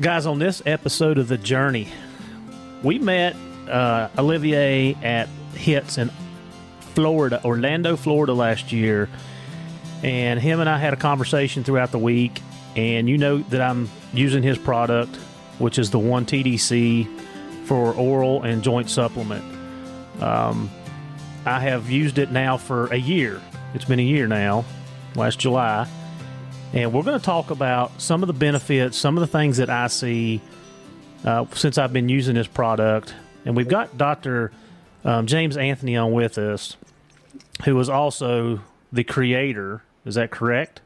Guys, on this episode of The Journey, we met Olivier at Heath in Florida, Orlando, Florida last year, and him and I had a conversation throughout the week, and you know that I'm using his product, which is the 1TDC for oral and joint supplement. I have used it now for a year. It's been a year now, last July. And we're going to talk about some of the benefits, some of the things that I see since I've been using this product. And we've got Dr. James Anthony on with us, who is also the creator, is that correct,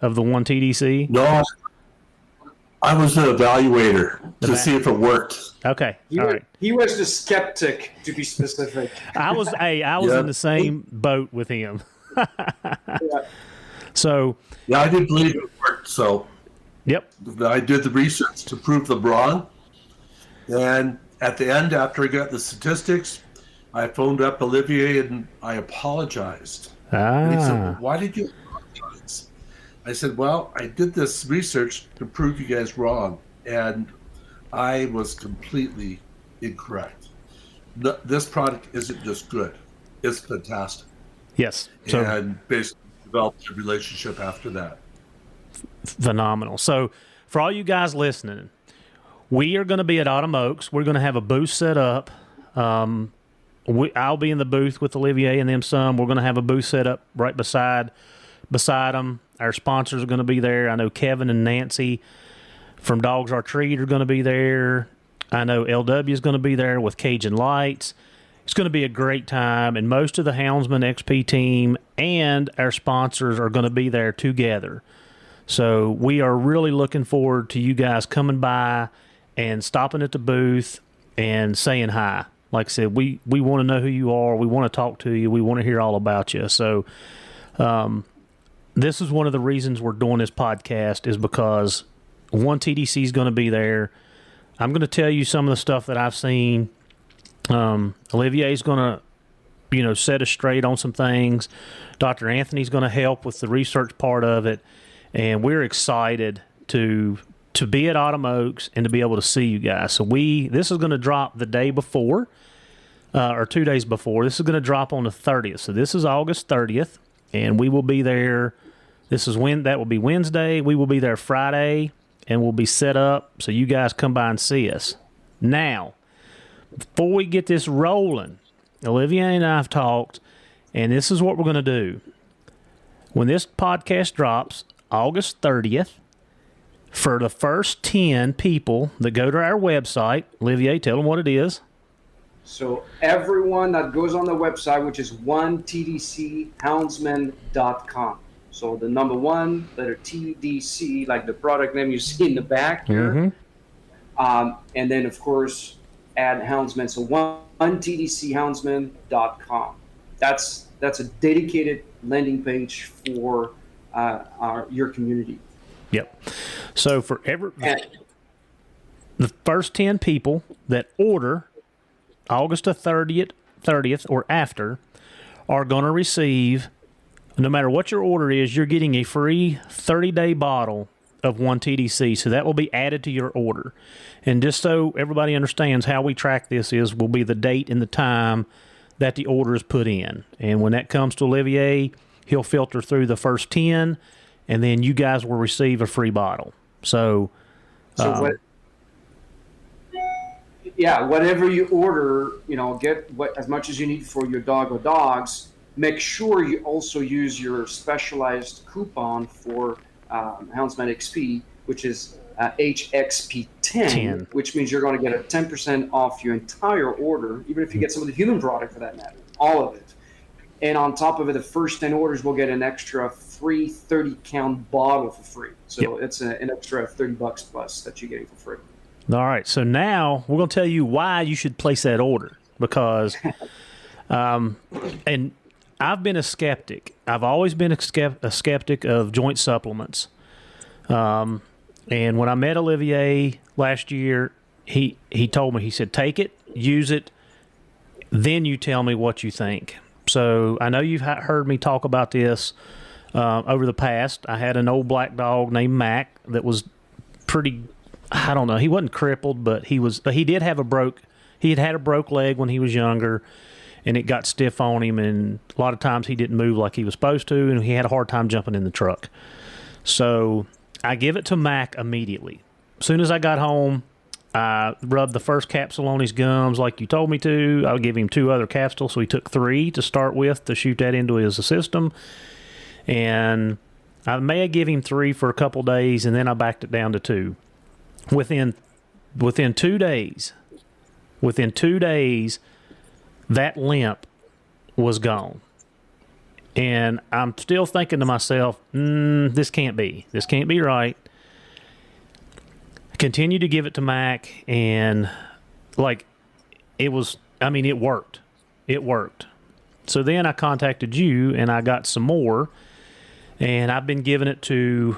of the 1TDC? No, I was the evaluator to see if it worked. Okay, all right. He was the skeptic, to be specific. I was in the same boat with him. Yeah. So yeah, I did believe it worked. So yep, I did the research to prove them wrong. And at the end, after I got the statistics, I phoned up Olivier and I apologized. And he said, well, why did you apologize? I said, well, I did this research to prove you guys wrong. And I was completely incorrect. This product isn't just good. It's fantastic. Yes. So, and basically developed a relationship after that. Phenomenal. So for all you guys listening, we are going to be at Autumn Oaks. We're going to have a booth set up. I'll be in the booth with Olivier and them some. We're going to have a booth set up right beside them. Our sponsors are going to be there. I know Kevin and Nancy from Dogs Are Treat are going to be there. I know LW is going to be there with Cajun Lights. It's going to be a great time, and most of the Houndsman XP team and our sponsors are going to be there together. So we are really looking forward to you guys coming by and stopping at the booth and saying hi. Like I said, we want to know who you are. We want to talk to you. We want to hear all about you. So this is one of the reasons we're doing this podcast, is because 1TDC is going to be there. I'm going to tell you some of the stuff that I've seen. Olivier's going to, set us straight on some things. Dr. Anthony's going to help with the research part of it. And we're excited to be at Autumn Oaks and to be able to see you guys. So this is going to drop the day before, or 2 days before. This is going to drop on the 30th. So this is August 30th, and we will be there. That will be Wednesday. We will be there Friday, and we'll be set up so you guys come by and see us. Now, before we get this rolling, Olivier and I have talked, and this is what we're going to do. When this podcast drops, August 30th, for the first 10 people that go to our website, Olivier, tell them what it is. So everyone that goes on the website, which is 1tdchoundsman.com. So the number one, letter TDC, like the product name you see in the back here. Mm-hmm. And then, of course, add Houndsman. So 1tdchoundsman.com. That's a dedicated landing page for your community. Yep. So for the first 10 people that order August 30th or after are going to receive, no matter what your order is, you're getting a free 30-day bottle of 1TDC. So that will be added to your order. And just so everybody understands how we track this will be the date and the time that the order is put in. And when that comes to Olivier, he'll filter through the first 10, and then you guys will receive a free bottle. So whatever you order, get as much as you need for your dog or dogs. Make sure you also use your specialized coupon for Houndsman XP, which is HXP 10, which means you're going to get a 10% off your entire order, even if you get some of the human product for that matter, all of it. And on top of it, the first 10 orders will get an extra free 30-count bottle for free. So it's an extra $30 plus that you're getting for free. All right. So now we're going to tell you why you should place that order, because and I've been a skeptic. I've always been a skeptic of joint supplements. And when I met Olivier last year, he told me, he said, take it, use it, then you tell me what you think. So I know you've heard me talk about this over the past. I had an old black dog named Mac that was pretty I don't know. He wasn't crippled, but he had a broke leg when he was younger, and it got stiff on him, and a lot of times he didn't move like he was supposed to, and he had a hard time jumping in the truck. So I give it to Mac immediately. As soon as I got home, I rubbed the first capsule on his gums like you told me to. I'll give him 2 other capsules, so he took 3 to start with to shoot that into his system. And I may have given him 3 for a couple days, and then I backed it down to 2. Within 2 days, that limp was gone. And I'm still thinking to myself, this can't be right. Continue to give it to Mac, and it worked. It worked. So then I contacted you, and I got some more, and I've been giving it to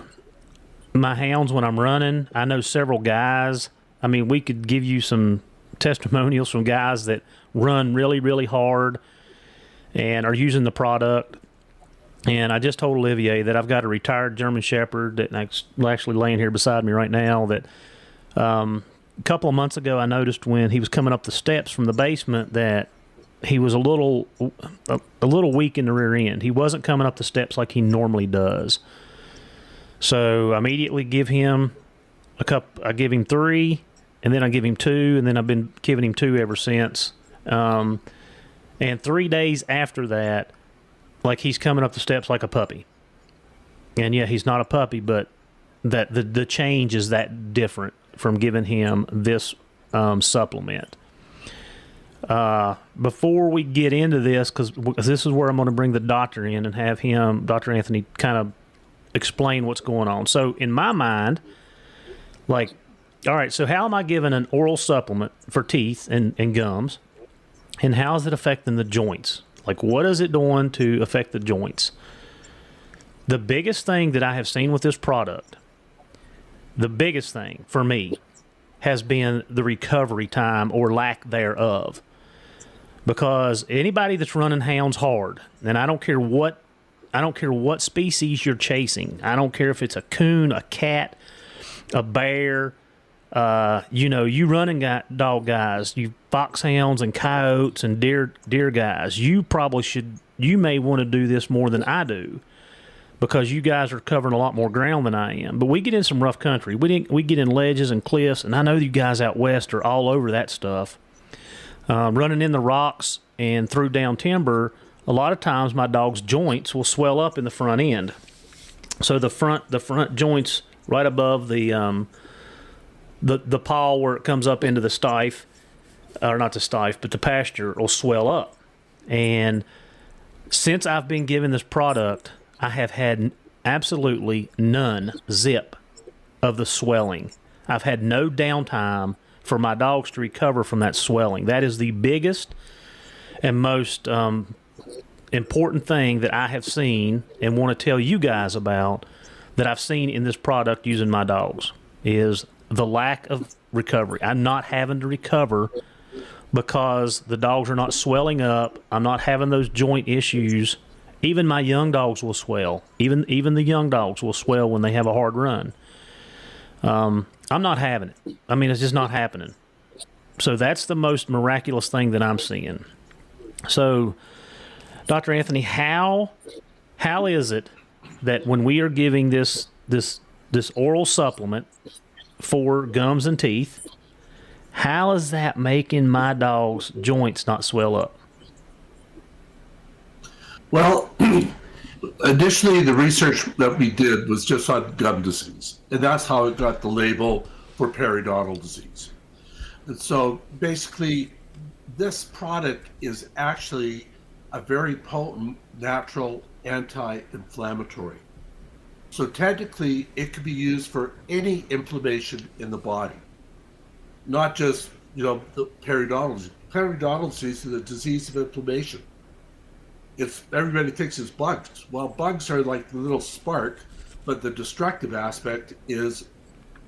my hounds when I'm running. I know several guys. I mean, we could give you some testimonials from guys that run really, really hard and are using the product. And I just told Olivier that I've got a retired German Shepherd that's actually laying here beside me right now that a couple of months ago I noticed when he was coming up the steps from the basement that he was a little weak in the rear end. He wasn't coming up the steps like he normally does. So I immediately give him I give him 3, and then I give him 2, and then I've been giving him 2 ever since. And 3 days after that, he's coming up the steps like a puppy. And yeah, he's not a puppy, but that the change is that different from giving him this supplement. Before we get into this, because this is where I'm going to bring the doctor in and have him, Dr. Anthony, kind of explain what's going on. So in my mind, all right, so how am I giving an oral supplement for teeth and gums, and how is it affecting the joints? What is it doing to affect the joints? The biggest thing that I have seen with this product, the biggest thing for me, has been the recovery time or lack thereof. Because anybody that's running hounds hard, and I don't care what species you're chasing. I don't care if it's a coon, a cat, a bear, you running dog guys, you foxhounds and coyotes and deer guys, you may want to do this more than I do, because you guys are covering a lot more ground than I am. But we get in some rough country. We get in ledges and cliffs, and I know you guys out west are all over that stuff. Running in the rocks and through down timber, a lot of times my dog's joints will swell up in the front end. So the front joints right above the paw where it comes up into the stife, or not the stife, but the pasture, will swell up. And since I've been given this product, I have had absolutely none, zip, of the swelling. I've had no downtime for my dogs to recover from that swelling. That is the biggest and most important thing that I have seen and want to tell you guys about that I've seen in this product using my dogs, is the lack of recovery. I'm not having to recover because the dogs are not swelling up. I'm not having those joint issues. Even my young dogs will swell. Even the young dogs will swell when they have a hard run. I'm not having it. I mean, it's just not happening. So that's the most miraculous thing that I'm seeing. So, Dr. Anthony, how is it that when we are giving this oral supplement for gums and teeth, how is that making my dog's joints not swell up? Well, initially the research that we did was just on gum disease, and that's how it got the label for periodontal disease. And so basically this product is actually a very potent natural anti-inflammatory. So technically it could be used for any inflammation in the body, not just, the periodontal disease. Periodontal disease is a disease of inflammation. Everybody thinks it's bugs. Well, bugs are like the little spark, but the destructive aspect is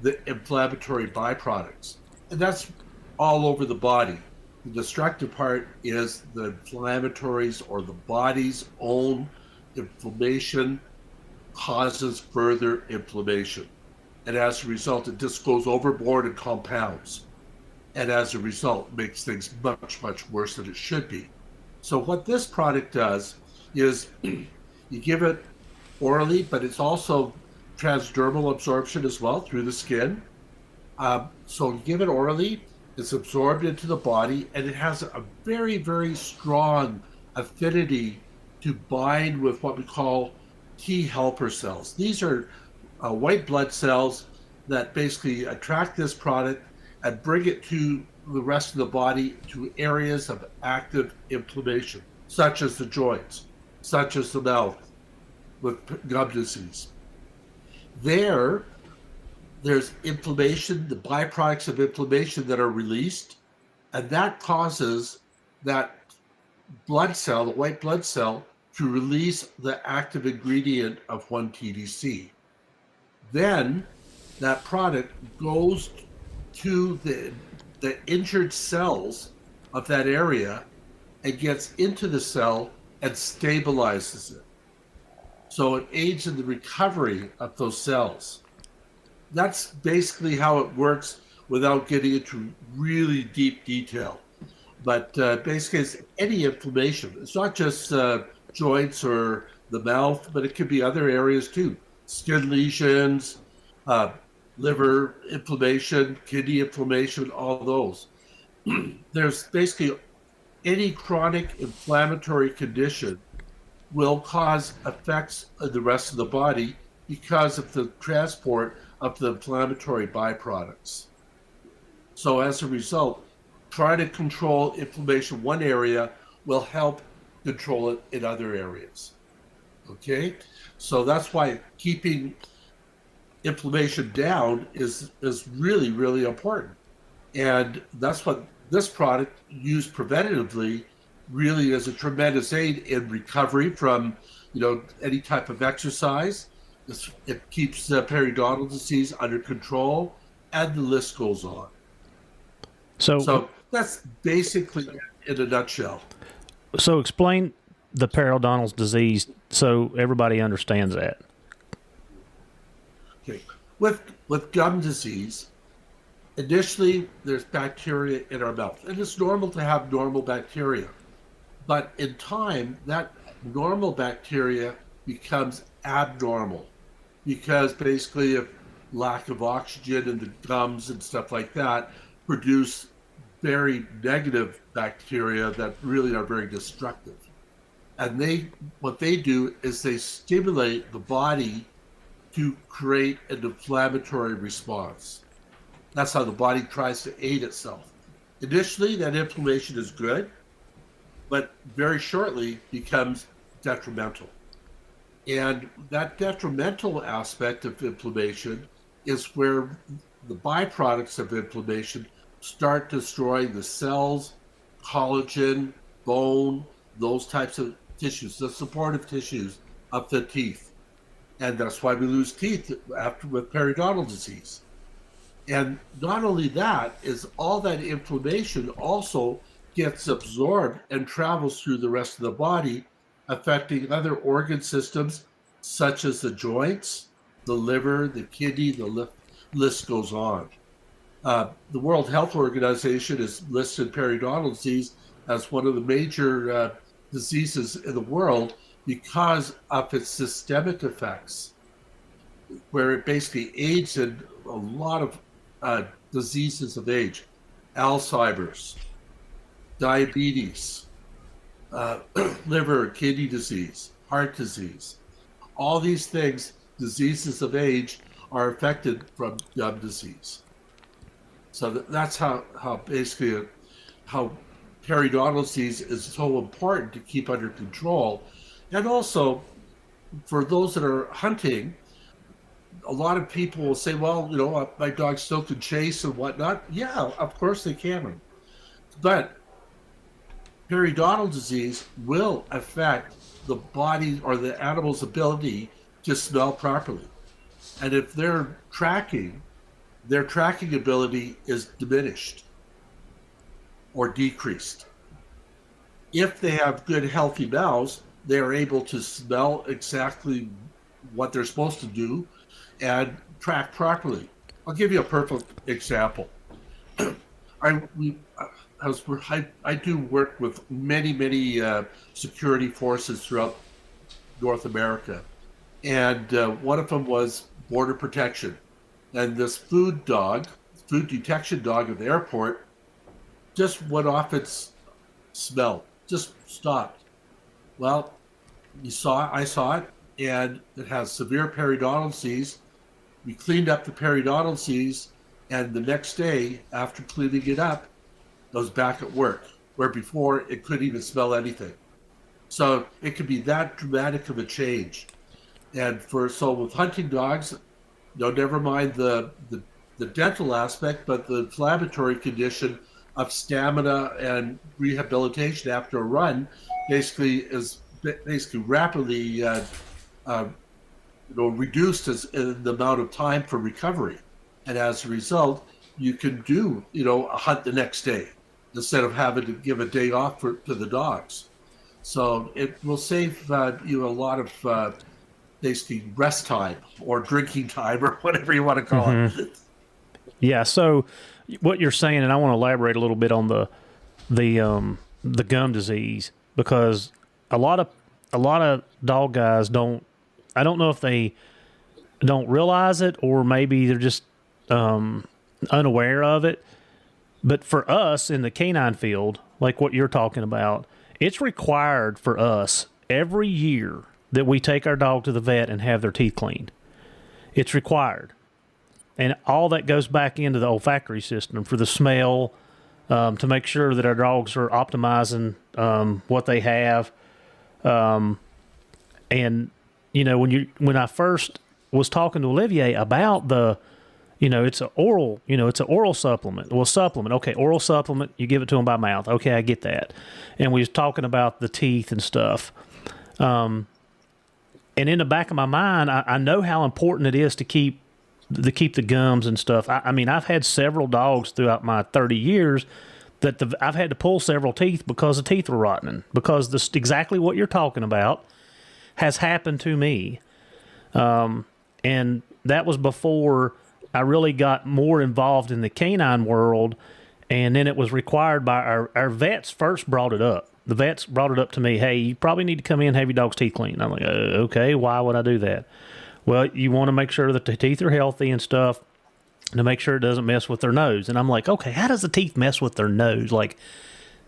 the inflammatory byproducts. And that's all over the body. The destructive part is the inflammatories, or the body's own inflammation causes further inflammation. And as a result, it just goes overboard and compounds. And as a result, makes things much, much worse than it should be. So what this product does is you give it orally, but it's also transdermal absorption as well through the skin. So you give it orally, it's absorbed into the body, and it has a very, very strong affinity to bind with what we call T helper cells. These are white blood cells that basically attract this product and bring it to the rest of the body to areas of active inflammation, such as the joints, such as the mouth with gum disease. There's inflammation, the byproducts of inflammation that are released, and that causes that blood cell, the white blood cell, to release the active ingredient of 1-TDC. Then that product goes to the injured cells of that area and gets into the cell and stabilizes it. So it aids in the recovery of those cells. That's basically how it works without getting into really deep detail. But basically, it's any inflammation. It's not just joints or the mouth, but it could be other areas too. Skin lesions, liver inflammation, kidney inflammation, all those. There's basically any chronic inflammatory condition will cause effects of the rest of the body because of the transport of the inflammatory byproducts. So as a result, trying to control inflammation in one area will help control it in other areas. Okay? So that's why keeping inflammation down is really, really important. And that's what this product used preventatively really is a tremendous aid in recovery from, any type of exercise. It keeps periodontal disease under control, and the list goes on. So that's basically in a nutshell. So explain the periodontal disease so everybody understands that. Okay. With gum disease, initially there's bacteria in our mouth, and it's normal to have normal bacteria. But in time, that normal bacteria becomes abnormal because basically of lack of oxygen in the gums and stuff like that produce very negative bacteria that really are very destructive. And what they do is they stimulate the body to create an inflammatory response. That's how the body tries to aid itself. Initially, that inflammation is good, but very shortly becomes detrimental. And that detrimental aspect of inflammation is where the byproducts of inflammation start destroying the cells, collagen, bone, those types of tissues, the supportive tissues of the teeth. And that's why we lose teeth with periodontal disease. And not only that, is all that inflammation also gets absorbed and travels through the rest of the body, affecting other organ systems such as the joints, the liver, the kidney, the list goes on. The World Health Organization has listed periodontal disease as one of the major diseases in the world because of its systemic effects, where it basically aids in a lot of diseases of age, Alzheimer's, diabetes, liver, kidney disease, heart disease. All these things, diseases of age, are affected from gum disease. So that's how basically how periodontal disease is so important to keep under control. And also, for those that are hunting, a lot of people will say, well, my dog still can chase and whatnot. Yeah, of course they can. But periodontal disease will affect the body or the animal's ability to smell properly. And if their tracking ability is diminished or decreased. If they have good, healthy mouths, they are able to smell exactly what they're supposed to do and track properly. I'll give you a perfect example. I do work with many security forces throughout North America, and one of them was border protection. And this food detection dog at the airport, just went off its smell, just stopped. Well, I saw it, and it has severe periodontal disease. We cleaned up the periodontal disease, and the next day, after cleaning it up, it was back at work, where before it couldn't even smell anything. So it could be that dramatic of a change. And so with hunting dogs, never mind the dental aspect, but the inflammatory condition of stamina and rehabilitation after a run basically rapidly reduced in the amount of time for recovery. And as a result, you can do a hunt the next day instead of having to give a day off to the dogs. So it will save you a lot of basically rest time or drinking time or whatever you want to call it. Yeah. So what you're saying, and I want to elaborate a little bit on the gum disease, because a lot of dog guys don't. I don't know if they don't realize it, or maybe they're just unaware of it. But for us in the canine field, like what you're talking about, it's required for us every year that we take our dog to the vet and have their teeth cleaned. It's required. And all that goes back into the olfactory system for the smell, to make sure that our dogs are optimizing what they have. And, when I first was talking to Olivier about it's an oral supplement. Well, supplement. Okay, oral supplement, you give it to them by mouth. Okay, I get that. And we was talking about the teeth and stuff. And in the back of my mind, I know how important it is to keep the gums and stuff. I mean, I've had several dogs throughout my 30 years that I've had to pull several teeth because the teeth were rotting, because exactly what you're talking about has happened to me. And that was before I really got more involved in the canine world. And then it was required by our vets first brought it up. The vets brought it up to me. Hey, you probably need to come in and have your dog's teeth cleaned. I'm like, okay, why would I do that? Well, you want to make sure that the teeth are healthy and stuff, to make sure it doesn't mess with their nose. And I'm like, okay, how does the teeth mess with their nose? Like,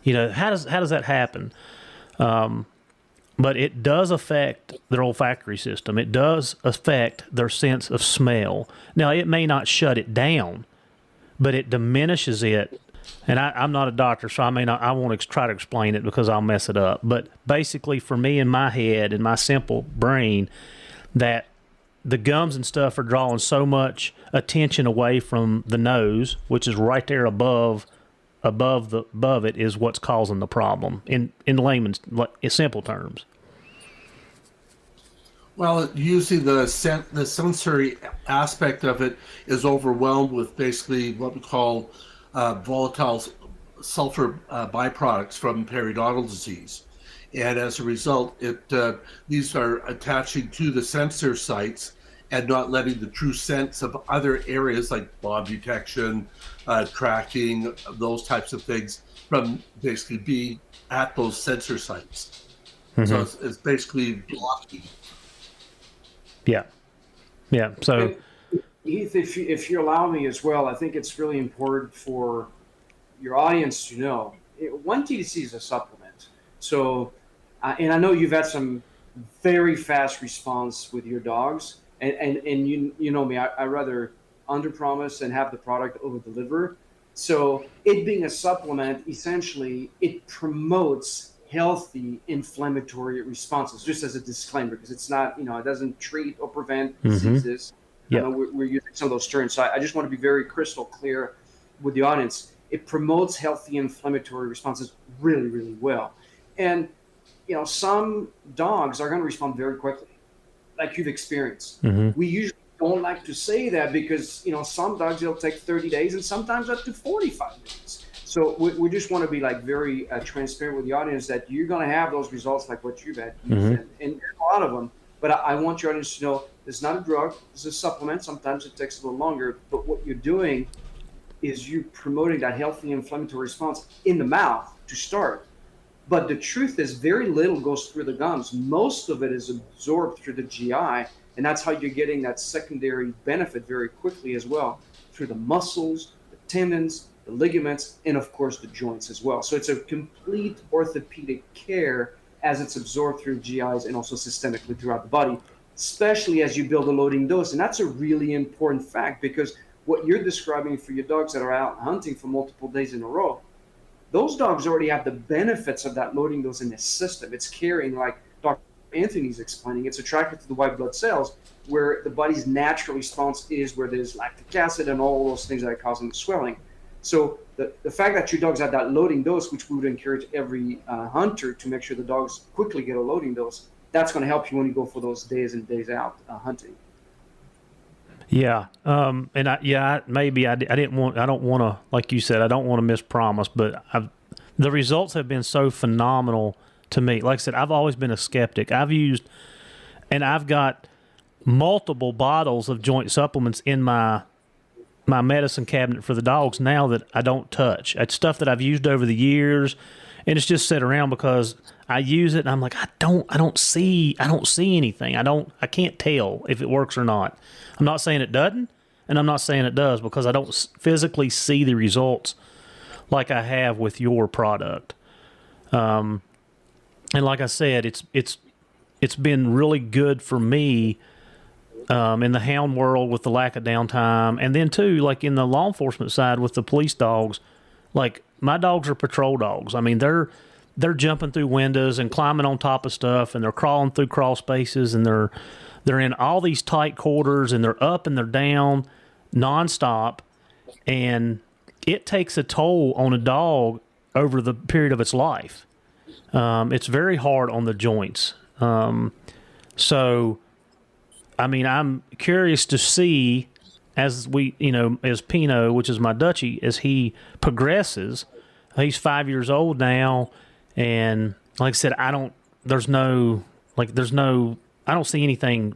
how does that happen? But it does affect their olfactory system. It does affect their sense of smell. Now, it may not shut it down, but it diminishes it. And I'm not a doctor, so I won't try to explain it because I'll mess it up. But basically, for me in my head, in my simple brain, that the gums and stuff are drawing so much attention away from the nose, which is right there above it, is what's causing the problem in layman's simple terms. Well, usually the sensory aspect of it is overwhelmed with basically what we call volatile sulfur byproducts from periodontal disease. And as a result, these are attaching to the sensor sites and not letting the true sense of other areas like bomb detection, tracking, those types of things from basically be at those sensor sites. Mm-hmm. So it's basically blocking. Yeah. So, Heath, if you allow me as well, I think it's really important for your audience to know. One TDC is a supplement. So, and I know you've had some very fast response with your dogs, and you know me, I rather underpromise and have the product over deliver. So, it being a supplement, essentially, it promotes healthy inflammatory responses, just as a disclaimer, because it's not, it doesn't treat or prevent diseases. Yeah. We're using some of those terms. So I just want to be very crystal clear with the audience. It promotes healthy inflammatory responses really, really well. And, some dogs are going to respond very quickly, like you've experienced. Mm-hmm. We usually don't like to say that because, some dogs, it'll take 30 days and sometimes up to 45 days. So we just want to be very transparent with the audience that you're going to have those results like what you've had, and a lot of them. But I want your audience to know It's not a drug. It's a supplement. Sometimes it takes a little longer. But what you're doing is you promoting that healthy inflammatory response in the mouth to start. But the truth is very little goes through the gums. Most of it is absorbed through the GI, and that's how you're getting that secondary benefit very quickly as well, through the muscles, the tendons, the ligaments, and of course the joints as well. So it's a complete orthopedic care as it's absorbed through GIs and also systemically throughout the body, especially as you build a loading dose. And that's a really important fact, because what you're describing for your dogs that are out hunting for multiple days in a row, those dogs already have the benefits of that loading dose in their system. It's carrying, like Dr. Anthony's explaining, it's attracted to the white blood cells, where the body's natural response is where there's lactic acid and all those things that are causing the swelling. So the fact that your dogs have that loading dose, which we would encourage every hunter to make sure the dogs quickly get a loading dose, that's going to help you when you go for those days and days out hunting. Yeah. I don't want to, like you said, I don't want to mispromise, but the results have been so phenomenal to me. Like I said, I've always been a skeptic. I've got multiple bottles of joint supplements in my medicine cabinet for the dogs now that I don't touch. It's stuff that I've used over the years, and it's just set around because I use it and I'm like, I don't see anything. I can't tell if it works or not. I'm not saying it doesn't, and I'm not saying it does, because I don't physically see the results like I have with your product. And like I said, it's been really good for me in the hound world with the lack of downtime, and then too, like in the law enforcement side with the police dogs. Like, my dogs are patrol dogs. I mean, they're jumping through windows and climbing on top of stuff, and they're crawling through crawl spaces, and they're in all these tight quarters, and they're up and they're down nonstop, and it takes a toll on a dog over the period of its life. It's very hard on the joints. So, I mean, I'm curious to see as as Pino, which is my Dutchie, as he progresses. He's 5 years old now, and like I said, I don't see anything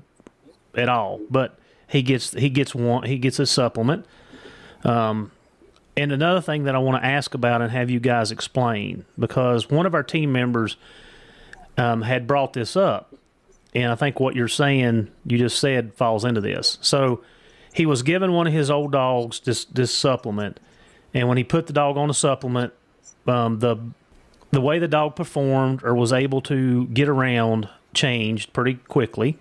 at all, but he gets a supplement. And another thing that I want to ask about and have you guys explain, because one of our team members had brought this up, and I think what you're saying, you just said, falls into this. So he was giving one of his old dogs this supplement, and when he put the dog on the supplement, the way the dog performed or was able to get around changed pretty quickly.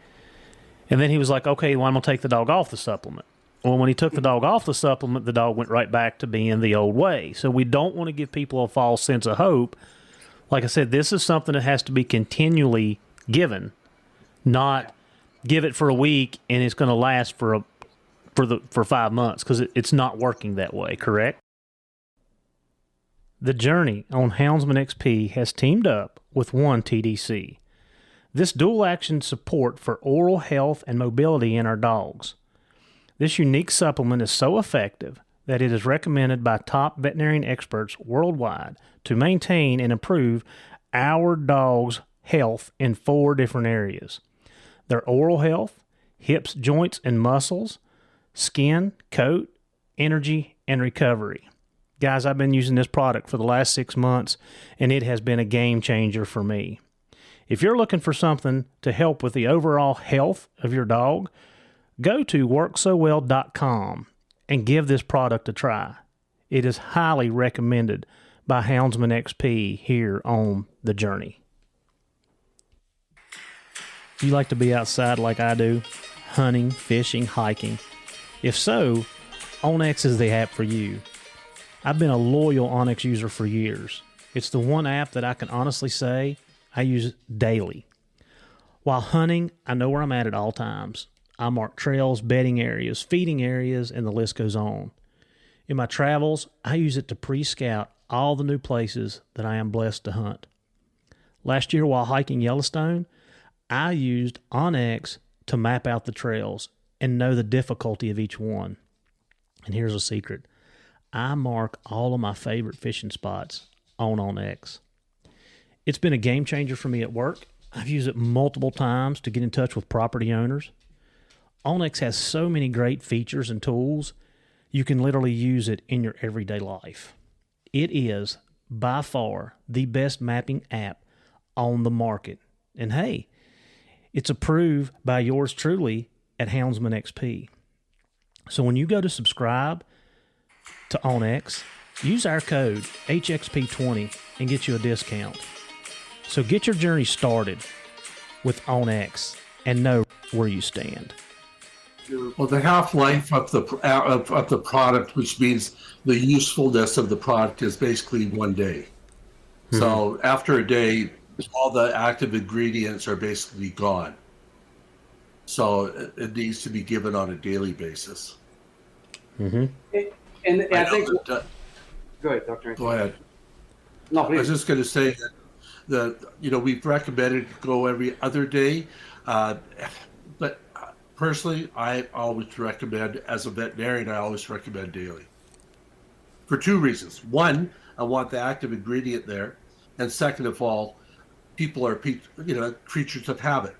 And then he was like, okay, well, I'm going to take the dog off the supplement. Well, when he took the dog off the supplement, the dog went right back to being the old way. So we don't want to give people a false sense of hope. Like I said, this is something that has to be continually given, not give it for a week and it's going to last for 5 months, because it's not working that way, correct? The Journey on Houndsman XP has teamed up with One TDC. This dual-action support for oral health and mobility in our dogs. This unique supplement is so effective that it is recommended by top veterinarian experts worldwide to maintain and improve our dog's health in 4 different areas. Their oral health, hips, joints, and muscles, skin, coat, energy, and recovery. Guys, I've been using this product for the last 6 months, and it has been a game changer for me. If you're looking for something to help with the overall health of your dog, go to worksowell.com and give this product a try. It is highly recommended by Houndsman XP here on The Journey. Do you like to be outside like I do? Hunting, fishing, hiking? If so, Onyx is the app for you. I've been a loyal Onyx user for years. It's the one app that I can honestly say I use daily. While hunting, I know where I'm at all times. I mark trails, bedding areas, feeding areas, and the list goes on. In my travels, I use it to pre-scout all the new places that I am blessed to hunt. Last year while hiking Yellowstone, I used Onyx to map out the trails and know the difficulty of each one. And here's a secret. I mark all of my favorite fishing spots on Onyx. It's been a game changer for me at work. I've used it multiple times to get in touch with property owners. Onyx has so many great features and tools, you can literally use it in your everyday life. It is by far the best mapping app on the market. And hey, it's approved by yours truly at Houndsman XP. So when you go to subscribe to Onyx, use our code HXP20 and get you a discount. So get your journey started with Onyx and know where you stand. Well, the half-life of the product, which means the usefulness of the product, is basically 1 day. Mm-hmm. So after a day, all the active ingredients are basically gone. So it needs to be given on a daily basis. Mm-hmm. And I think... go ahead, Dr. Go ahead. No, please. I was just going to say that we've recommended to go every other day, but personally, I always recommend, as a veterinarian, I always recommend daily. For 2 reasons. One, I want the active ingredient there. And second of all, people are creatures of habit.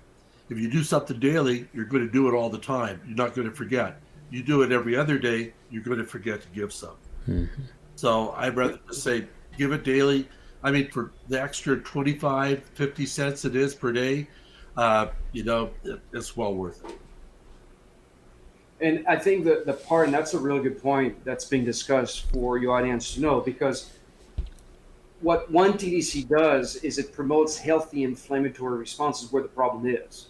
If you do something daily, you're going to do it all the time. You're not going to forget. You do it every other day, you're going to forget to give some. Mm-hmm. So I'd rather just say, give it daily. I mean, for the extra 25, 50 cents it is per day, it's well worth it. And I think the part, and that's a really good point that's being discussed for your audience to know, because what one TDC does is it promotes healthy inflammatory responses where the problem is.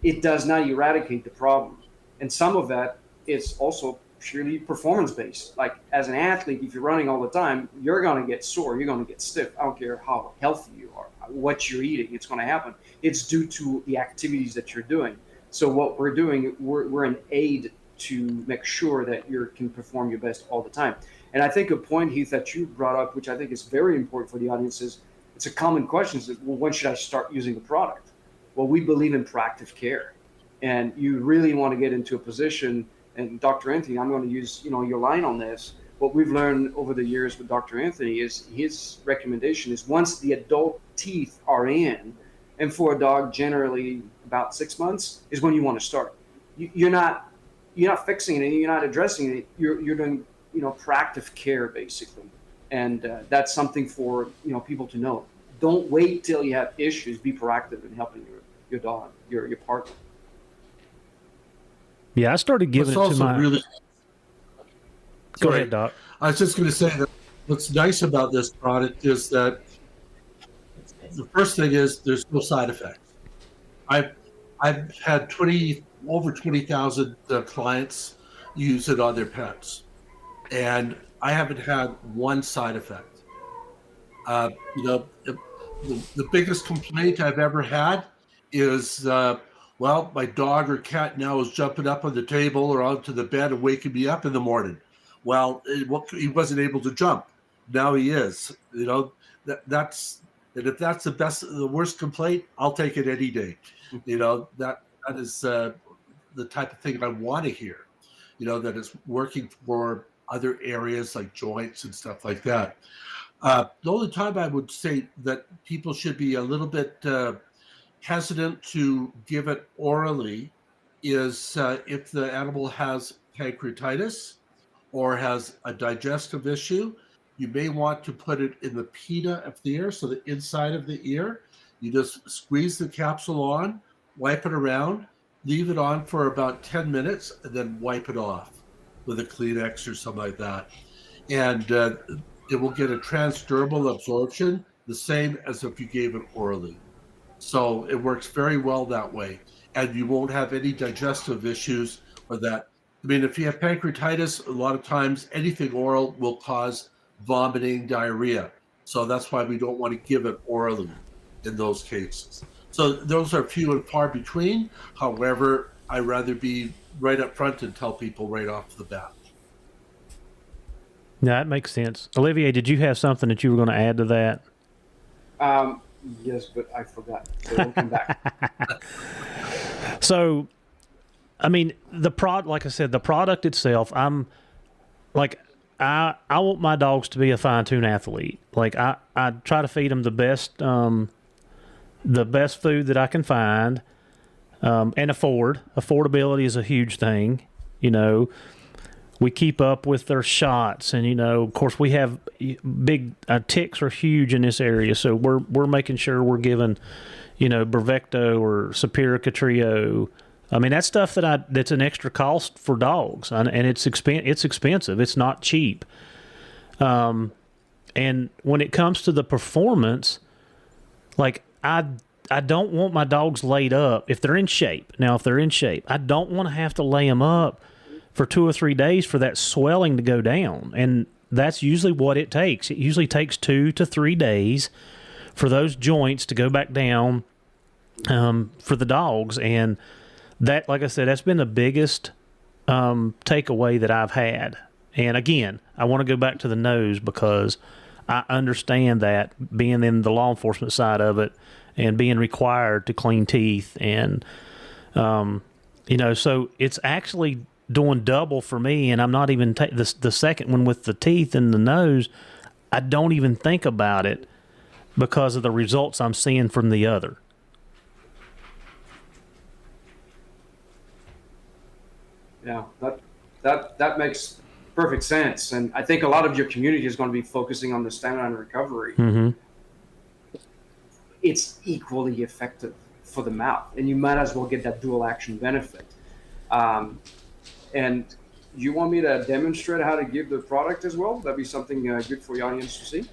It does not eradicate the problem. And some of that is also purely performance-based. Like as an athlete, if you're running all the time, you're going to get sore, you're going to get stiff. I don't care how healthy you are, what you're eating, it's going to happen. It's due to the activities that you're doing. So what we're doing, we're an aid to make sure that you can perform your best all the time. And I think a point, Heath, that you brought up, which I think is very important for the audience, is it's a common question, is, well, when should I start using the product? Well, we believe in proactive care. And you really want to get into a position, and Dr. Anthony, I'm going to use your line on this. What we've learned over the years with Dr. Anthony is his recommendation is once the adult teeth are in, and for a dog generally about 6 months, is when you want to start. You're not fixing it, and you're not addressing it. You're doing proactive care basically, and that's something for people to know. Don't wait till you have issues. Be proactive in helping your dog, your partner. Yeah, I started giving it to my. Go ahead, Doc. I was just going to say that what's nice about this product is that the first thing is there's no side effects. I've had over 20,000 clients use it on their pets, and I haven't had one side effect. The biggest complaint I've ever had is, my dog or cat now is jumping up on the table or onto the bed and waking me up in the morning. Well, he wasn't able to jump. Now he is. That's and if that's the worst complaint, I'll take it any day. That is the type of thing I want to hear. That it's working for other areas like joints and stuff like that. The only time I would say that people should be a little bit hesitant to give it orally is if the animal has pancreatitis or has a digestive issue. You may want to put it in the pinna of the ear, so the inside of the ear. You just squeeze the capsule on, wipe it around, leave it on for about 10 minutes, and then wipe it off with a Kleenex or something like that. And it will get a transdermal absorption, the same as if you gave it orally. So it works very well that way. And you won't have any digestive issues or that. I mean, if you have pancreatitis, a lot of times anything oral will cause vomiting, diarrhea. So that's why we don't want to give it orally in those cases. So those are few and far between. However, I'd rather be right up front and tell people right off the bat. Yeah, that makes sense. Olivier, did you have something that you were going to add to that? Yes, but I forgot. So we'll come back. So, I mean, like I said, the product itself, I'm like, I want my dogs to be a fine-tuned athlete. Like I try to feed them the best food that I can find. and affordability is a huge thing. We keep up with their shots, and of course we have big ticks are huge in this area, so we're making sure we're giving Bravecto or Superior Trio. I mean, that's stuff that's an extra cost for dogs, and it's expensive. It's not cheap. And when it comes to the performance, like I don't want my dogs laid up if they're in shape. Now, if they're in shape, I don't want to have to lay them up for 2 or 3 days for that swelling to go down, and that's usually what it takes. It usually takes 2 to 3 days for those joints to go back down for the dogs, and that, like I said, that's been the biggest takeaway that I've had. And again, I want to go back to the nose because I understand that, being in the law enforcement side of it and being required to clean teeth, and so it's actually doing double for me. And I'm not even the second one with the teeth and the nose. I don't even think about it because of the results I'm seeing from the other. Yeah, that makes perfect sense, and I think a lot of your community is going to be focusing on the stamina and recovery. Mm-hmm. It's equally effective for the mouth, and you might as well get that dual action benefit. And you want me to demonstrate how to give the product as well? That'd be something good for your audience to see.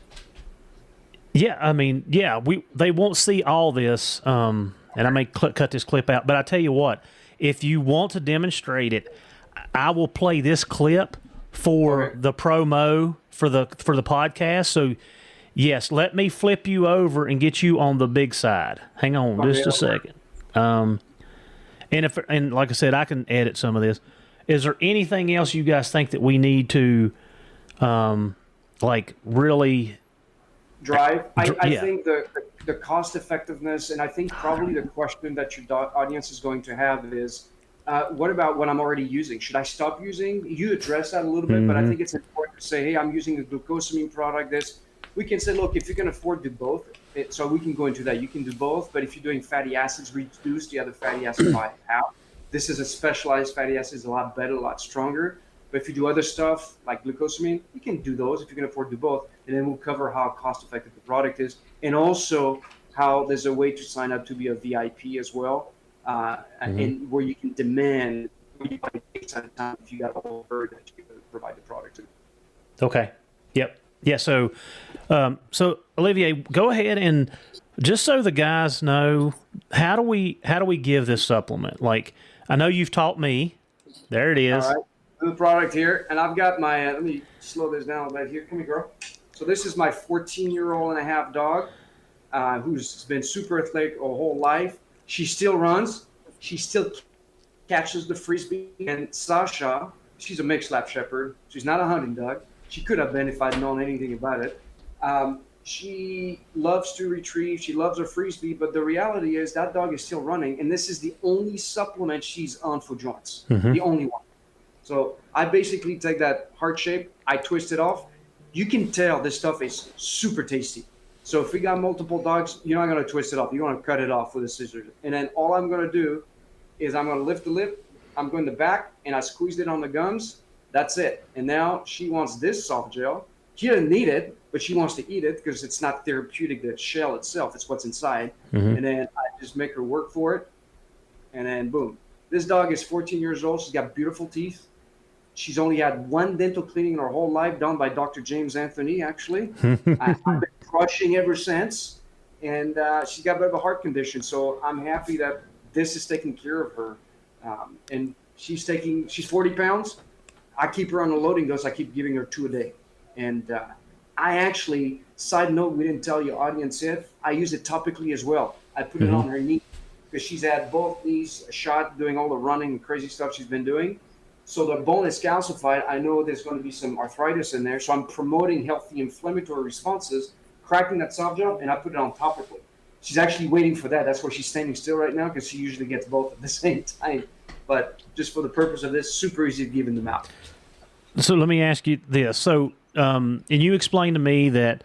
Yeah, I mean, they won't see all this, and I may cut this clip out, but I tell you what. If you want to demonstrate it, I will play this clip for the promo for the podcast. So, yes, let me flip you over and get you on the big side. Hang on just a second. And like I said, I can edit some of this. Is there anything else you guys think that we need to, really drive? I think the cost effectiveness, and I think probably the question that your audience is going to have is, what about what I'm already using? Should I stop using? You address that a little bit, but I think it's important to say, hey, I'm using a glucosamine product. We can say, look, if you can afford to do both, so we can go into that. You can do both, but if you're doing fatty acids, reduce the other fatty acid by half. This is a specialized fatty acid, is a lot better, a lot stronger. But if you do other stuff like glucosamine, you can do those if you can afford to do both. And then we'll cover how cost effective the product is, and also how there's a way to sign up to be a VIP as well, and where you can demand dates at a time if you got a whole herd that you can provide the product to. Okay. Yep. Yeah. So Olivier, go ahead and just so the guys know, how do we give this supplement? Like, I know you've taught me. There it is. All right. The product here, and I've got my let me slow this down a bit here. Come here, girl. So this is my 14-year-old and a half dog, who's been super athletic her whole life. She still runs. She still catches the frisbee. And Sasha, she's a mixed lab shepherd. She's not a hunting dog. She could have been if I'd known anything about it. She loves to retrieve. She loves her frisbee. But the reality is that dog is still running, and this is the only supplement she's on for joints. The only one. So I basically take that heart shape, I twist it off. You can tell this stuff is super tasty. So if we got multiple dogs, you're not going to twist it off. You're going to cut it off with a scissors. And then all I'm going to do is I'm going to lift the lip, I'm going to back, and I squeezed it on the gums. That's it. And now she wants this soft gel. She doesn't need it, but she wants to eat it because it's not therapeutic, the shell itself. It's what's inside. And then I just make her work for it. And then boom. This dog is 14 years old. She's got beautiful teeth. She's only had one dental cleaning in her whole life, done by Dr. James Anthony, actually. I've been crushing ever since. And she's got a bit of a heart condition. So I'm happy that this is taking care of her. And she's 40 pounds. I keep her on a loading dose. I keep giving her 2 a day. And I actually, side note, we didn't tell your audience yet, I use it topically as well. I put it on her knee because she's had both knees shot doing all the running and crazy stuff she's been doing. So the bone is calcified. I know there's going to be some arthritis in there. So I'm promoting healthy inflammatory responses, cracking that soft gel, and I put it on topically. She's actually waiting for that. That's why she's standing still right now, because she usually gets both at the same time. But just for the purpose of this, super easy to give in the mouth. So let me ask you this. So, and you explained to me that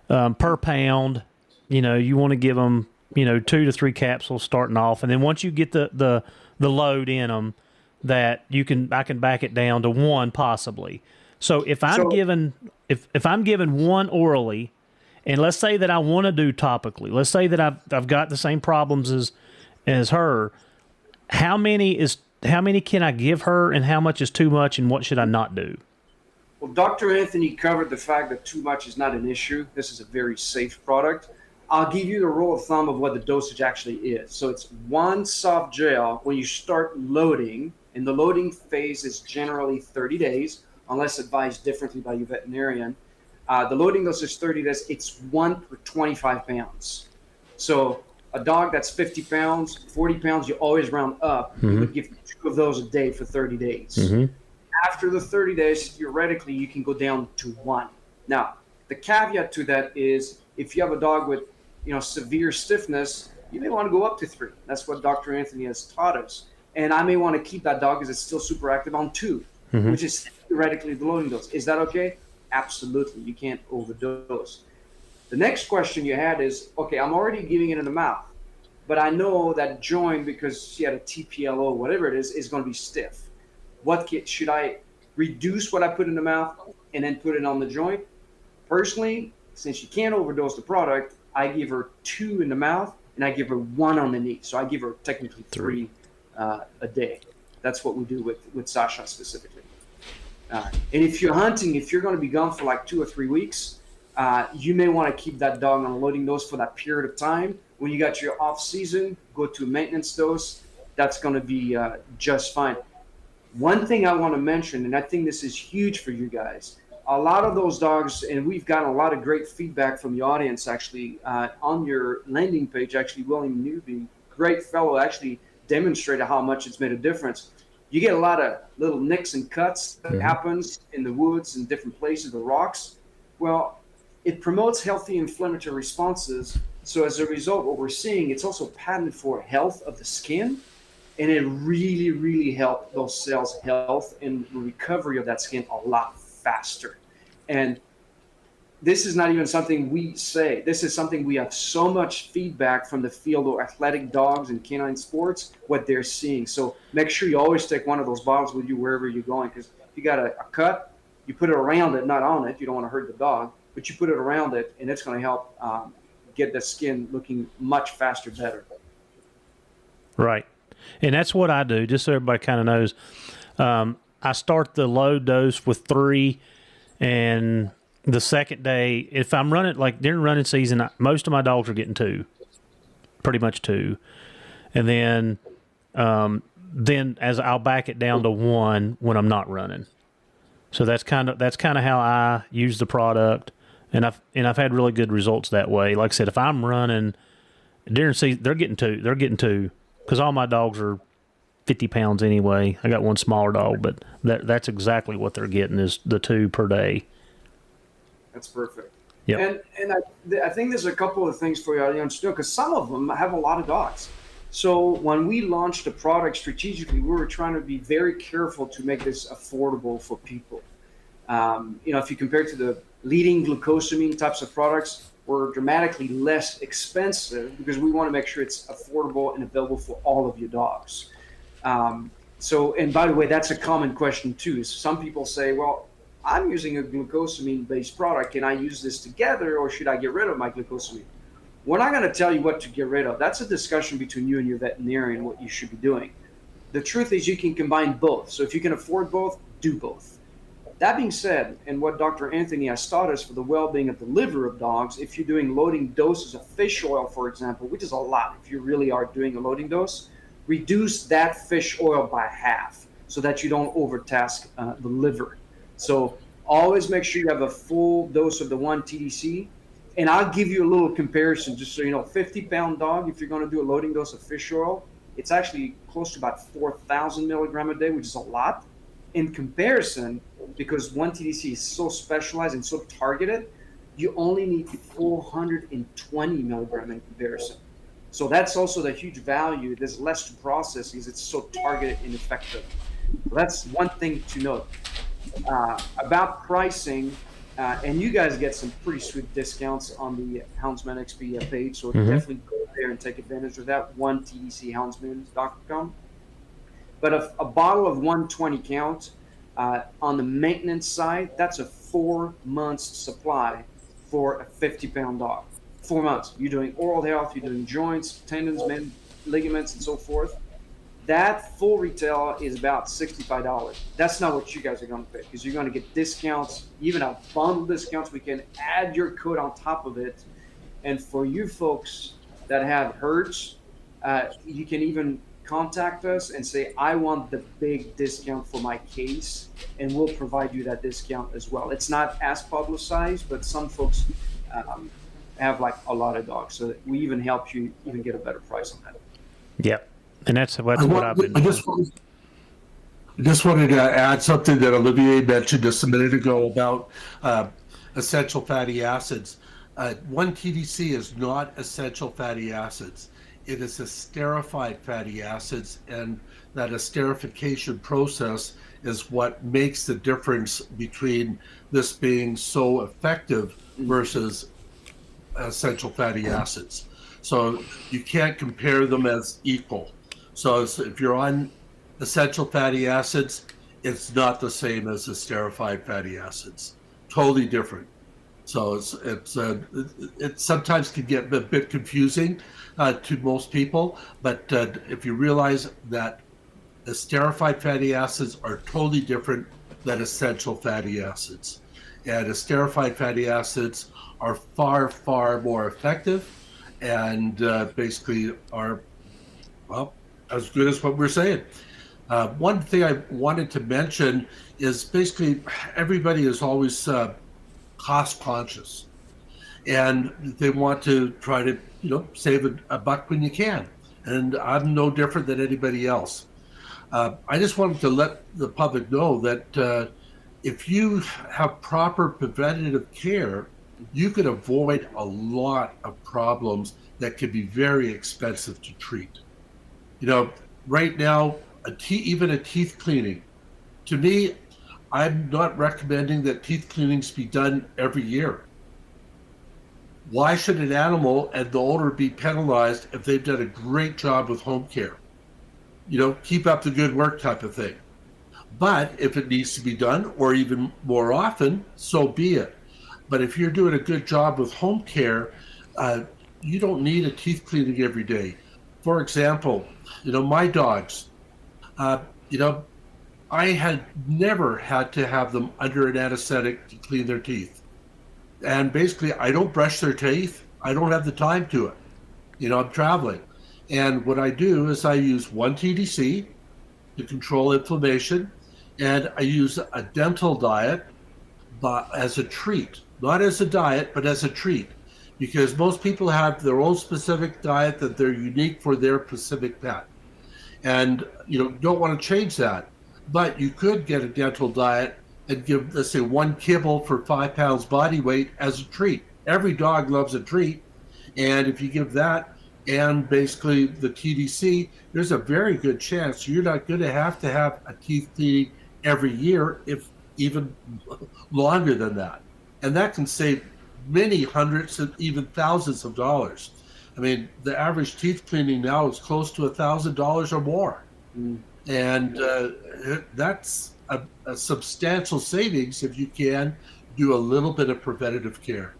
per pound, you want to give them 2 to 3 capsules starting off, and then once you get the load in them, that I can back it down to 1 possibly. So if I'm given one orally, and let's say that I want to do topically, let's say that I've got the same problems as her, how many can I give her, and how much is too much, and what should I not do? Well, Dr. Anthony covered the fact that too much is not an issue. This is a very safe product. I'll give you the rule of thumb of what the dosage actually is. So it's 1 soft gel when you start loading, and the loading phase is generally 30 days, unless advised differently by your veterinarian. The loading dose is 30 days. It's 1 per 25 pounds. So a dog that's 50 pounds, 40 pounds, you always round up. You would give 2 of those a day for 30 days. After the 30 days, theoretically, you can go down to 1. Now, the caveat to that is if you have a dog with severe stiffness, you may want to go up to 3. That's what Dr. Anthony has taught us. And I may want to keep that dog because it's still super active on 2, which is theoretically the loading dose. Is that okay? Absolutely. You can't overdose. The next question you had is, okay, I'm already giving it in the mouth, but I know that joint, because she had a TPLO, whatever it is going to be stiff. Should I reduce what I put in the mouth and then put it on the joint? Personally, since you can't overdose the product, I give her 2 in the mouth and I give her 1 on the knee. So I give her technically 3 a day. That's what we do with Sasha specifically. And if you're hunting, if you're going to be gone for like 2 or 3 weeks, you may want to keep that dog on a loading dose for that period of time. When you got your off season, go to a maintenance dose. That's going to be just fine. One thing I want to mention, and I think this is huge for you guys, a lot of those dogs, and we've gotten a lot of great feedback from the audience actually on your landing page. Actually, William Newby, great fellow, actually demonstrated how much it's made a difference. You get a lot of little nicks and cuts that happens in the woods and different places, the rocks. Well, it promotes healthy inflammatory responses. So as a result, what we're seeing, it's also patented for health of the skin. And it really, really helped those cells' health and recovery of that skin a lot faster. And this is not even something we say. This is something we have so much feedback from the field of athletic dogs and canine sports, what they're seeing. So make sure you always take one of those bottles with you wherever you're going, because if you got a cut, you put it around it, not on it. You don't want to hurt the dog, but you put it around it, and it's going to help get the skin looking much faster, better. Right. And that's what I do, just so everybody kind of knows. I start the load dose with 3, and the second day, if I'm running, like during running season, most of my dogs are getting 2, pretty much 2. And then as I'll back it down to 1 when I'm not running. So that's kind of how I use the product, and I've had really good results that way. Like I said, if I'm running during season, they're getting 2. They're getting 2. Because all my dogs are 50 pounds anyway. I got one smaller dog, but that's exactly what they're getting is the 2 per day. That's perfect. Yeah. And I think there's a couple of things for your audience to know, because some of them have a lot of dogs. So when we launched the product strategically, we were trying to be very careful to make this affordable for people. If you compare it to the leading glucosamine types of products, we're dramatically less expensive because we want to make sure it's affordable and available for all of your dogs. And by the way, that's a common question too. Is some people say, well, I'm using a glucosamine-based product. Can I use this together, or should I get rid of my glucosamine? We're not going to tell you what to get rid of. That's a discussion between you and your veterinarian, what you should be doing. The truth is you can combine both. So if you can afford both, do both. That being said, and what Dr. Anthony has taught us for the well-being of the liver of dogs, if you're doing loading doses of fish oil, for example, which is a lot if you really are doing a loading dose, reduce that fish oil by half so that you don't overtask the liver. So always make sure you have a full dose of the 1 TDC. And I'll give you a little comparison just so you know. 50-pound dog, if you're going to do a loading dose of fish oil, it's actually close to about 4,000 milligram a day, which is a lot. In comparison, because 1 TDC is so specialized and so targeted, you only need 420 milligram in comparison. So that's also the huge value. There's less to process because it's so targeted and effective. So that's one thing to note. About pricing, and you guys get some pretty sweet discounts on the Houndsman XP page, so definitely go there and take advantage of that. 1tdchoundsman.com. But a bottle of 120 count on the maintenance side, that's a 4 months supply for a 50-pound dog. 4 months. You're doing oral health, you're doing joints, tendons, ligaments, and so forth. That full retail is about $65. That's not what you guys are going to pay, because you're going to get discounts, even a bundle discounts. We can add your code on top of it. And for you folks that have herds, you can even contact us and say, I want the big discount for my case, and we'll provide you that discount as well. It's not as publicized, but some folks have like a lot of dogs, so that we even help you even get a better price on that. Yep. And that's what I've been doing. I just wanted to add something that Olivier mentioned just a minute ago about essential fatty acids. 1-TDC is not essential fatty acids. It is esterified fatty acids, and that esterification process is what makes the difference between this being so effective versus essential fatty acids. So you can't compare them as equal. So if you're on essential fatty acids, it's not the same as esterified fatty acids. Totally different. So it sometimes can get a bit confusing to most people, but if you realize that esterified fatty acids are totally different than essential fatty acids, and esterified fatty acids are far, far more effective, and basically are, well, as good as what we're saying. One thing I wanted to mention is basically everybody is always cost conscious, and they want to try to save a buck when you can, and I'm no different than anybody else. I just wanted to let the public know that if you have proper preventative care, you could avoid a lot of problems that could be very expensive to treat. Right now, even a teeth cleaning, to me, I'm not recommending that teeth cleanings be done every year. Why should an animal and the owner be penalized if they've done a great job with home care? Keep up the good work type of thing. But if it needs to be done, or even more often, so be it. But if you're doing a good job with home care, you don't need a teeth cleaning every day. For example, my dogs, I had never had to have them under an anesthetic to clean their teeth. And basically, I don't brush their teeth. I don't have the time to it. I'm traveling. And what I do is I use 1-TDC to control inflammation, and I use a dental diet as a treat. Not as a diet, but as a treat. Because most people have their own specific diet that they're unique for their specific pet. And don't want to change that. But you could get a dental diet and give, let's say, 1 kibble for 5 pounds body weight as a treat. Every dog loves a treat. And if you give that and basically the TDC, there's a very good chance you're not going to have a teeth cleaning every year, if even longer than that. And that can save many hundreds and even thousands of dollars. I mean, the average teeth cleaning now is close to $1,000 or more. And that's a substantial savings if you can do a little bit of preventative care.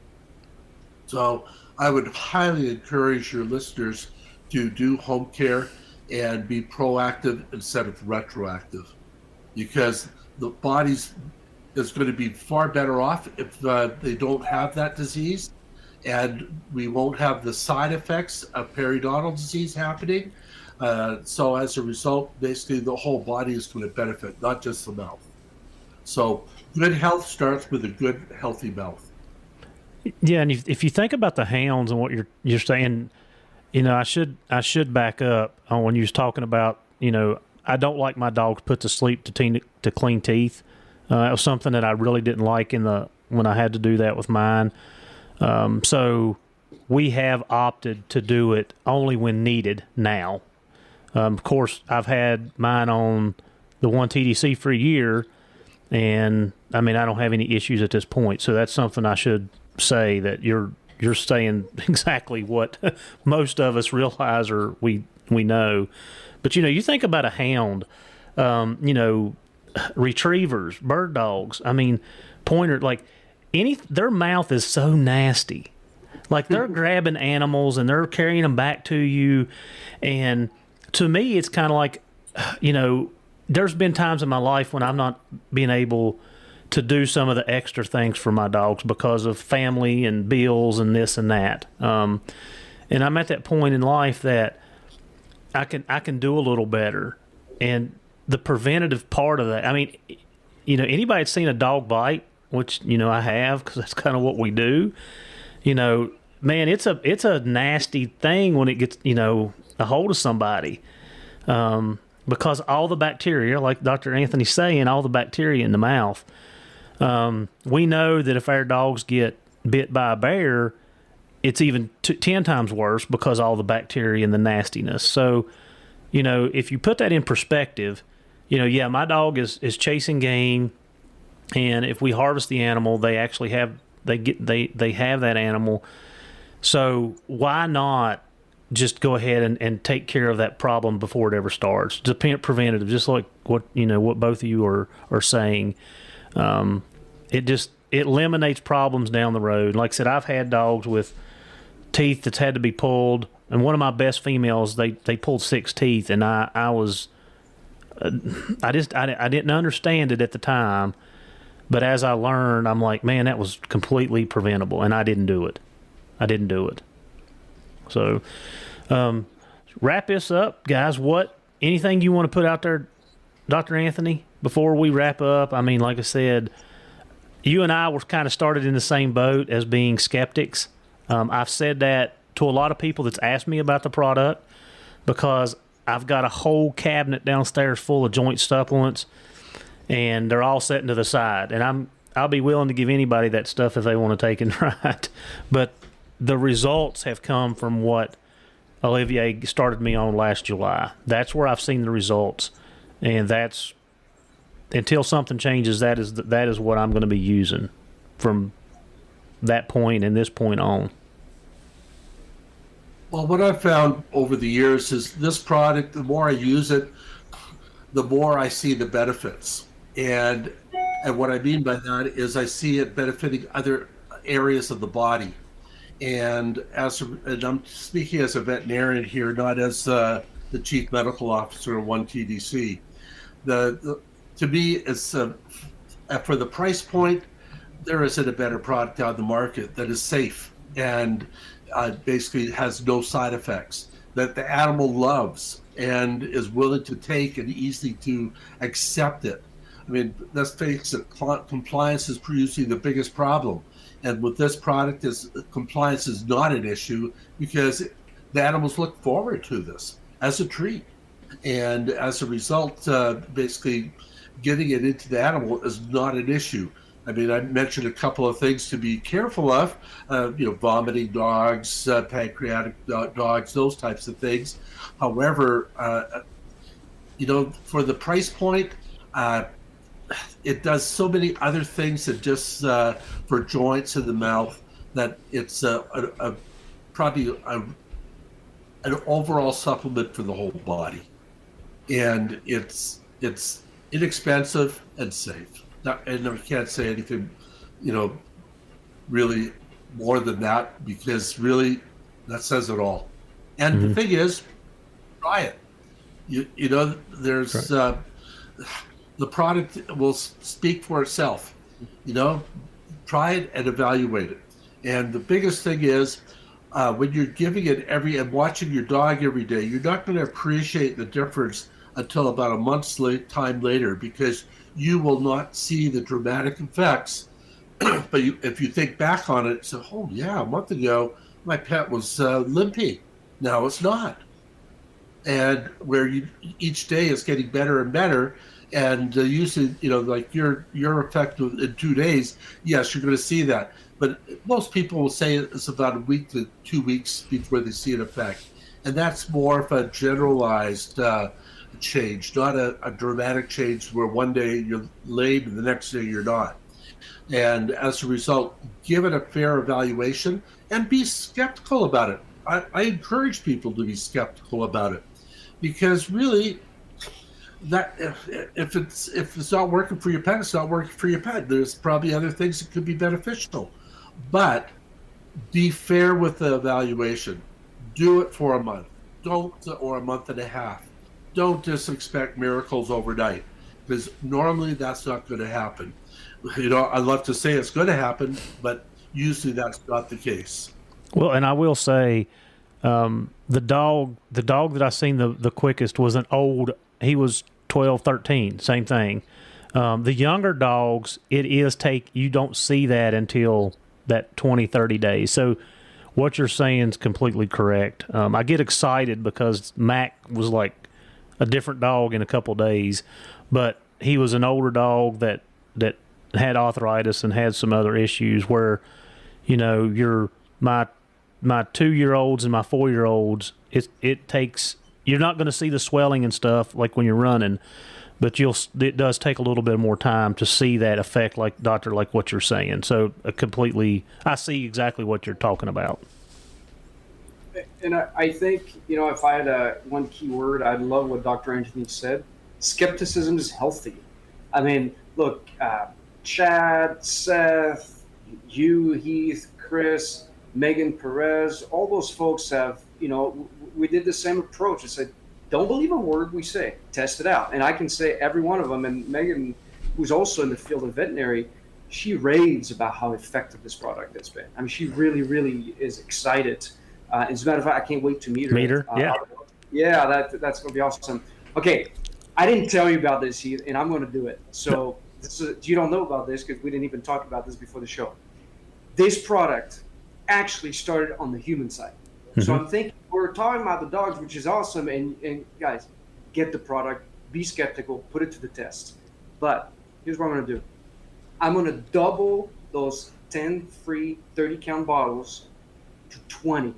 So I would highly encourage your listeners to do home care and be proactive instead of retroactive, because the body's is going to be far better off if they don't have that disease, and we won't have the side effects of periodontal disease happening. So as a result, basically the whole body is going to benefit, not just the mouth. So good health starts with a good, healthy mouth. Yeah, and if you think about the hounds and what you're saying, I should back up on when you was talking about, I don't like my dogs put to sleep to clean teeth. It was something that I really didn't like when I had to do that with mine. So we have opted to do it only when needed now. Of course, I've had mine on the 1-TDC for a year, and I mean, I don't have any issues at this point. So that's something I should say, that your you're saying exactly what most of us realize or we know. But you think about a hound, retrievers, bird dogs. I mean, pointer, like their mouth is so nasty. Like they're grabbing animals and they're carrying them back to you. And to me, it's kind of like, there's been times in my life when I've not been able to do some of the extra things for my dogs because of family and bills and this and that. And I'm at that point in life that I can do a little better. And the preventative part of that, I mean, anybody that's seen a dog bite, which, I have, because that's kind of what we do, man, it's a nasty thing when it gets, a hold of somebody. Because all the bacteria, like Dr. Anthony's saying, all the bacteria in the mouth, we know that if our dogs get bit by a bear, it's even 10 times worse because all the bacteria and the nastiness. So, if you put that in perspective, my dog is chasing game, and if we harvest the animal, they actually have that animal. So why not just go ahead and take care of that problem before it ever starts? Preventative, just like what both of you are saying. It eliminates problems down the road. Like I said, I've had dogs with teeth that's had to be pulled, and one of my best females, they pulled 6 teeth, and I didn't understand it at the time, but as I learned, I'm like, man, that was completely preventable, and I didn't do it. So, wrap this up, guys. Anything you want to put out there, Dr. Anthony, before we wrap up? I mean, like I said, you and I were kind of started in the same boat as being skeptics. I've said that to a lot of people that's asked me about the product because I've got a whole cabinet downstairs full of joint supplements, and they're all sitting to the side. And I'll be willing to give anybody that stuff if they want to take and try it. But the results have come from what Olivier started me on last July. That's where I've seen the results, and that's until something changes. That is what I'm going to be using from that point and this point on. Well, what I've found over the years is this product, the more I use it, the more I see the benefits. And what I mean by that is I see it benefiting other areas of the body. And I'm speaking as a veterinarian here, not as the chief medical officer of one TDC. To me, it's for the price point, there isn't a better product on the market that is safe and basically has no side effects, that the animal loves and is willing to take and easy to accept it. I mean, let's face it, compliance is usually the biggest problem. And with this product, compliance is not an issue because the animals look forward to this as a treat. And as a result, basically getting it into the animal is not an issue. I mean, I mentioned a couple of things to be careful of, vomiting dogs, pancreatic dogs, those types of things. However, for the price point, it does so many other things that just for joints in the mouth that it's probably an overall supplement for the whole body. And it's inexpensive and safe. And I can't say anything, really more than that, because really that says it all. And the thing is, try it. There's right. The product will speak for itself. Try it and evaluate it. And the biggest thing is, when you're giving it and watching your dog every day, you're not going to appreciate the difference until about a month's time later, because you will not see the dramatic effects. But if you think back on it, say, oh yeah, a month ago my pet was limping. Now it's not. And where each day is getting better and better, and usually, like your effect in 2 days, yes, you're going to see that. But most people will say it's about a week to 2 weeks before they see an effect, and that's more of a generalized change, not a dramatic change where one day you're lame and the next day you're not. And as a result, give it a fair evaluation and be skeptical about it. I encourage people to be skeptical about it, because really, that if it's not working for your pet, it's not working for your pet. There's probably other things that could be beneficial, but be fair with the evaluation. Do it for a month, or a month and a half. Don't just expect miracles overnight, because normally that's not going to happen. I love to say it's going to happen, but usually that's not the case. Well, and I will say, the dog that I seen the quickest was an old. He was 12, 13, same thing. The younger dogs, you don't see that until that 20, 30 days. So what you're saying is completely correct. I get excited because Mac was like a different dog in a couple days, but he was an older dog that had arthritis and had some other issues where, my 2-year-olds and my 4-year-olds, you're not going to see the swelling and stuff like when you're running, but it does take a little bit more time to see that effect, like what you're saying. So I see exactly what you're talking about. And I think, if I had one key word, I love what Dr. Anthony said. Skepticism is healthy. I mean, look, Chad, Seth, you, Heath, Chris, Megan Perez, all those folks have, we did the same approach. I said, don't believe a word we say, test it out. And I can say every one of them. And Megan, who's also in the field of veterinary, she raves about how effective this product has been. I mean, she really, really is excited. As a matter of fact, I can't wait to meet her. Yeah. Yeah, that's going to be awesome. Okay, I didn't tell you about this, Heath, and I'm going to do it. So you don't know about this because we didn't even talk about this before the show. This product actually started on the human side. Mm-hmm. So I'm thinking we're talking about the dogs, which is awesome. And guys, get the product, be skeptical, put it to the test. But here's what I'm going to do. I'm going to double those 10 free 30-count bottles to 20.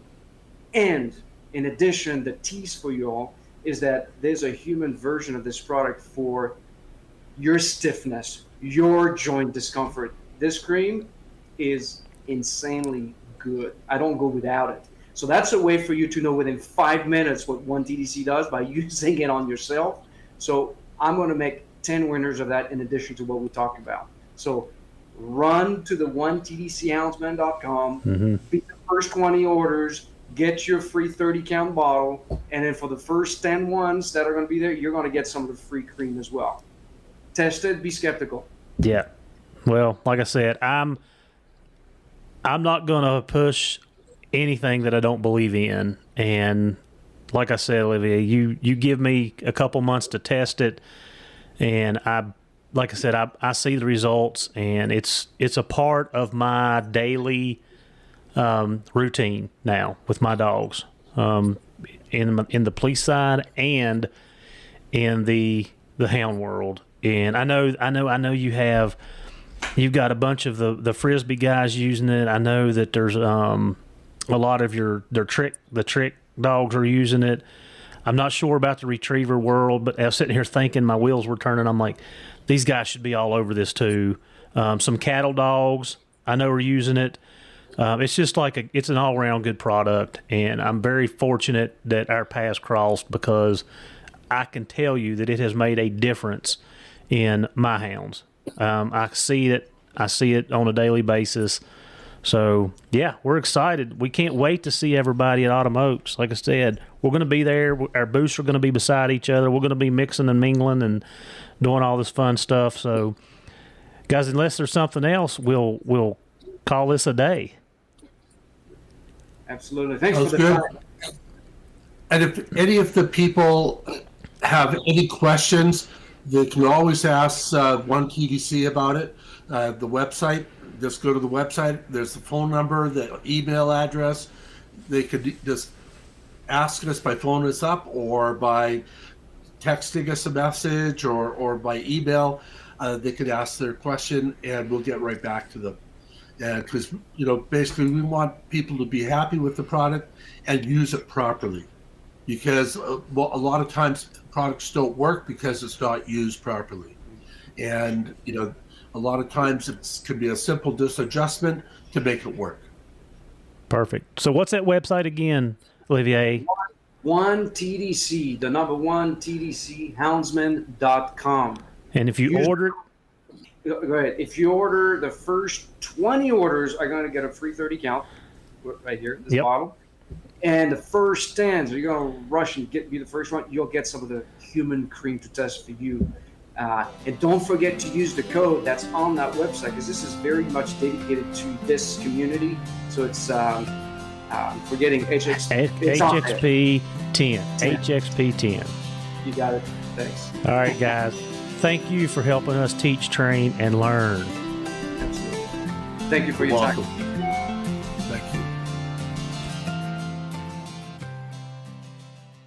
And in addition, the tease for you all is that there's a human version of this product for your stiffness, your joint discomfort. This cream is insanely good. I don't go without it. So that's a way for you to know within 5 minutes what one TDC does by using it on yourself. So I'm going to make 10 winners of that in addition to what we talked about. So run to the onetdchoundsman.com, mm-hmm. Be the first 20 orders, get your free 30-count bottle, and then for the first 10 ones that are going to be there, you're going to get some of the free cream as well. Test it, be skeptical. Yeah. Well, like I said, I'm not going to push anything that I don't believe in. And like I said, Olivier, you give me a couple months to test it, and I see the results, and it's a part of my daily routine now with my dogs, in the police side and in the hound world. And I know you've got a bunch of the Frisbee guys using it. I know that there's a lot of the trick dogs are using it. I'm not sure about the retriever world, but I was sitting here thinking, my wheels were turning. I'm like, these guys should be all over this too. Some cattle dogs I know are using it. It's just it's an all-around good product, and I'm very fortunate that our paths crossed, because I can tell you that it has made a difference in my hounds. I see it on a daily basis. So yeah, we're excited. We can't wait to see everybody at Autumn Oaks. Like I said, we're going to be there. Our booths are going to be beside each other. We're going to be mixing and mingling and doing all this fun stuff. So guys, unless there's something else, we'll call this a day. Absolutely. Thanks for the time. And if any of the people have any questions, they can always ask One TDC about it. The website, just go to the website. There's the phone number, the email address. They could just ask us by phoning us up or by texting us a message or by email. They could ask their question, and we'll get right back to them. Because, basically we want people to be happy with the product and use it properly. Because a lot of times products don't work because it's not used properly. And, A lot of times it could be a simple disadjustment to make it work. Perfect. So what's that website again, Olivier? One TDC, the number one TDC, houndsman.com. And if you order... Go ahead. If you order the first 20 orders, are going to get a free 30 count right here, this bottle. And the first 10, so you're going to rush and be the first one, you'll get some of the human cream to test for you. And don't forget to use the code that's on that website, because this is very much dedicated to this community. So it's forgetting HXP 10. HXP 10. You got it. Thanks. All right, guys. Thank you for helping us teach, train, and learn. Absolutely. Thank you for your time.